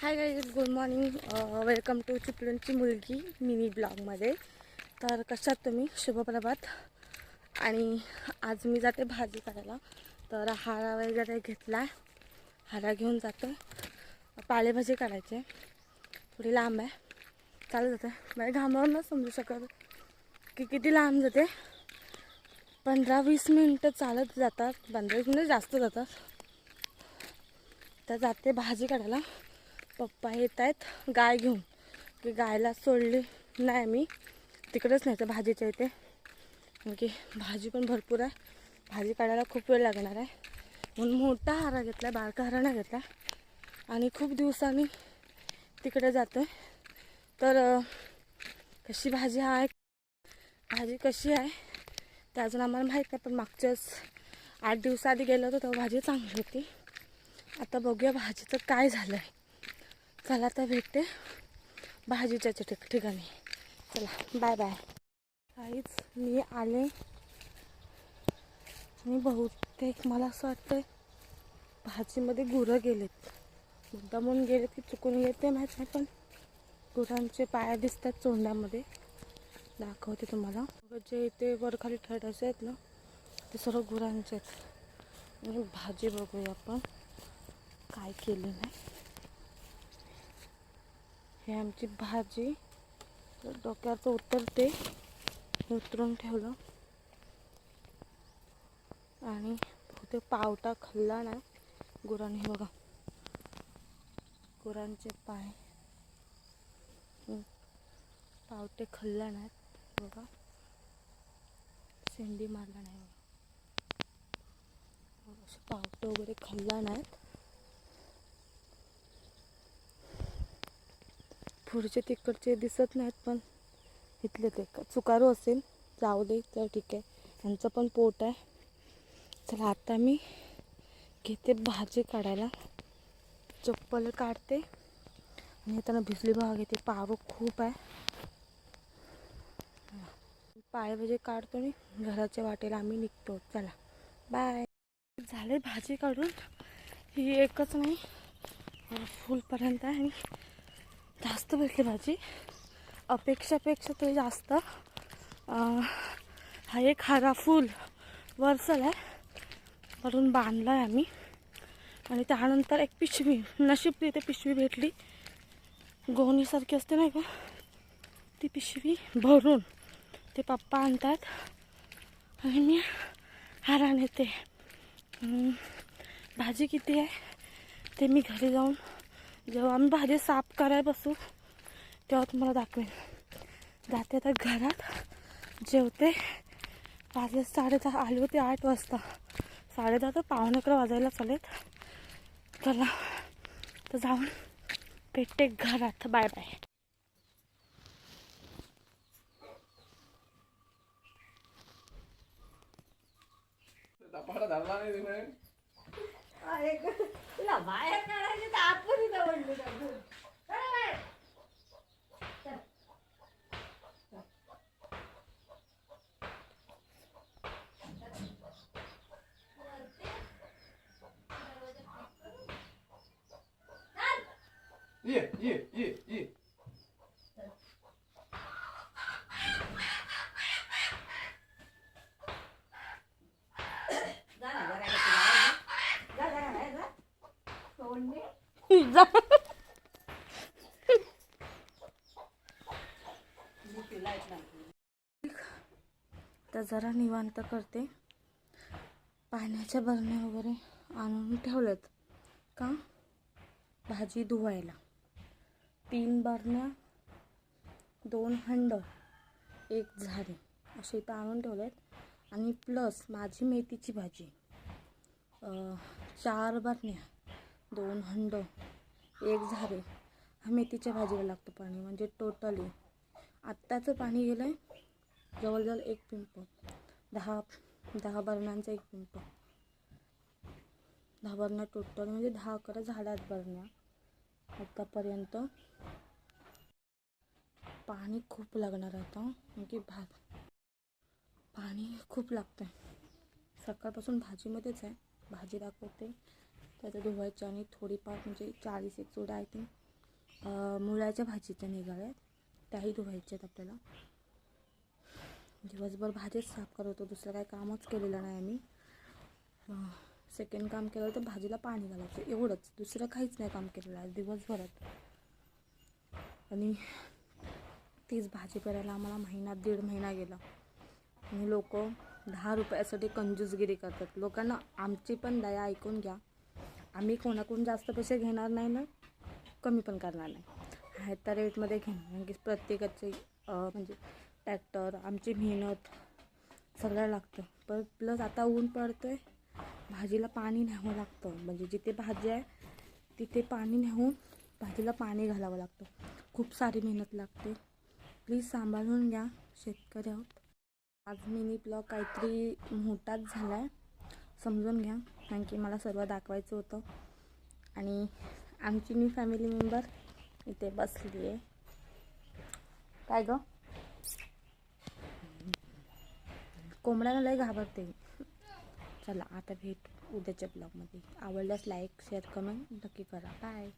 High guys, good morning. Welcome to चिपळूणची मुलगी mini ब्लॉगमध्ये. तर कशात तुम्ही? शुभप्रभात. आणि आज मी जाते भाजी करायला. तर हारा वगैरे घेतला, हारा घेऊन जाते. पालेभाजी करायची, थोडी लांब आहे, चालत जाते. मला घामावर न समजू शकत की किती लांब जाते. 15-20 मिनटं चालत जातात, 15 मिनिटं जास्त जातात. तर जाते भाजी काढायला. पप्पा येत आहेत गाय घेऊन, की गायला सोडली नाही मी, तिकडेच नाही तर भाजीच्या इथे, कारण की भाजी पण भरपूर आहे. भाजी काढायला खूप वेळ लागणार आहे, म्हणून मोठा हारा घेतला आहे, बारका हारा नाही घेतला. आणि खूप दिवसांनी तिकडे जातो आहे. तर कशी भाजी आहे, भाजी कशी आहे ते अजून आम्हाला माहीत नाही. पण मागच्याच 8 दिवसाआधी गेलो होतो तेव्हा भाजी चांगली होती. आता बघूया भाजीचं काय झालं आहे. चला तर भेटते भाजीच्या ठिकाणी. चला, बाय बाय. काहीच मी आले आणि बहुतेक मला असं वाटतं भाजीमध्ये गुरं गेलेत. मुद्दामून गेलेत की चुकून गेलेत ते माहीत नाही, पण गुरांचे पाय दिसतात चोंड्यामध्ये. दाखवते तुम्हाला. जे इथे वरखाली ठडाचे आहेत ना, ते सर्व गुरांचे आहेत. आणि भाजी बघूया आपण काय केली नाही. हे आमची भाजी डोक्याचं उतरते, उतरून ठेवलं. आणि ते पावटा खाल्ला नाही गुरांनी. बघा, गुरांचे पाय, पावटे खाल्ला नाहीत. बघा, शेंडी मारला नाही. असे पावटे वगैरे खाल्ला नाहीत. पुढचे तिकडचे दिसत नाहीत, पण इथले ते चुकारू असेल, जाऊ दे, तर ठीक आहे. यांचं पण पोट आहे. चला आता मी घेते भाजी काढायला. चप्पल काढते आणि त्यांना भिजली बघा घेते. पारो खूप आहे. पालेभाजी काढतो आणि घराच्या वाटेला आम्ही निघतो. चला, बाय. झाले भाजी काढून. ही एकच नाही, फुलपर्यंत आहे. आणि जास्त भेटली भाजी, अपेक्षापेक्षा तरी जास्त. हा एक हारा फुल वरसल आहे, वरून बांधला आहे आम्ही. आणि त्यानंतर एक पिशवी, नशीब इथे पिशवी भेटली, गोणीसारखी असते नाही का, ती पिशवी भरून ते पप्पा आणतात आणि मी हारा नेते. भाजी किती आहे ते मी घरी जाऊन, जेव्हा आम्ही भाजी साफ करायला बसू तेव्हा तुम्हाला दाखवेन. जाते आता घरात, जेवते. 10:30 आले होते 8 वाजता, 10:30 तर 11:15 वाजायला चालेत. चला तर जाऊन भेटते घरात. Bye bye. बाहेर काढायचे तर आपण दवडले. ये तर जरा निवांत करते. पाण्याच्या बरण्या वगैरे आणून ठेवल्यात का भाजी धुवायला. 3 बरण्या, 2 हंड, 1 झारी असे इथं आणून ठेवलेत. आणि प्लस माझी मेथीची भाजी, 4 बरण्या, 2 हंड, 1 झारी. हा मेथीच्या भाजीला लागतं पाणी. म्हणजे टोटली आत्ताचं पाणी गेलं आहे जवळजवळ 1 पिंप. 10 बरण्यांचा 1 पिंप. 10 बरण्या टोटल, म्हणजे 10 अकरा झाडात बरण्या आत्तापर्यंत. पाणी खूप लागणार आता, म्हणजे पाणी खूप लागतं आहे. सकाळपासून भाजीमध्येच आहे. भाजी दाखवते, त्याचं धुवायचं आणि थोडीफार म्हणजे 40-1 चुडा आय थिंक मुळ्याच्या भाजीच्या निघाल्यात, त्याही धुवायच्या आहेत आपल्याला. दिवसभर भाजीच साफ करत होतो, दुसरं काही कामच केलेलं नाही आम्ही. सेकंड काम केलं तर भाजीला पाणी घालायचं, एवढंच, दुसरं काहीच नाही काम केलेलं आहे दिवसभरात. आणि तीच भाजी करायला आम्हाला दीड महिना गेला. आणि लोक 10 रुपयासाठी कंजूसगिरी करतात. लोकांना आमची पण दया ऐकून घ्या. आम्ही कोणाकडून जास्त पैसे घेणार नाही ना, कमी पण करणार नाही, आहे त्या रेटमध्ये घेणार. कारण की प्रत्येकाचे म्हणजे ट्रॅक्टर, आमची मेहनत सगळं लागतं. पण प्लस आता ऊन पडतं आहे, भाजीला पाणी न्यावं लागतं. म्हणजे जिथे भाजी आहे तिथे पाणी नेऊन भाजीला पाणी घालावं लागतं. खूप सारी मेहनत लागते. प्लीज सांभाळून घ्या, शेतकरी आहोत. आज मिनी ब्लॉग काहीतरी मोठाच झाला आहे, समजून घ्या. कारण की मला सर्व दाखवायचं होतं. आणि आमची मी फॅमिली मेंबर इथे बसली आहे. काय गं, कोंबड्याला लय घाबरते. चला आता भेट उद्याच्या ब्लॉगमध्ये. आवडल्यास लाईक, शेअर, कमेंट नक्की करा. बाय.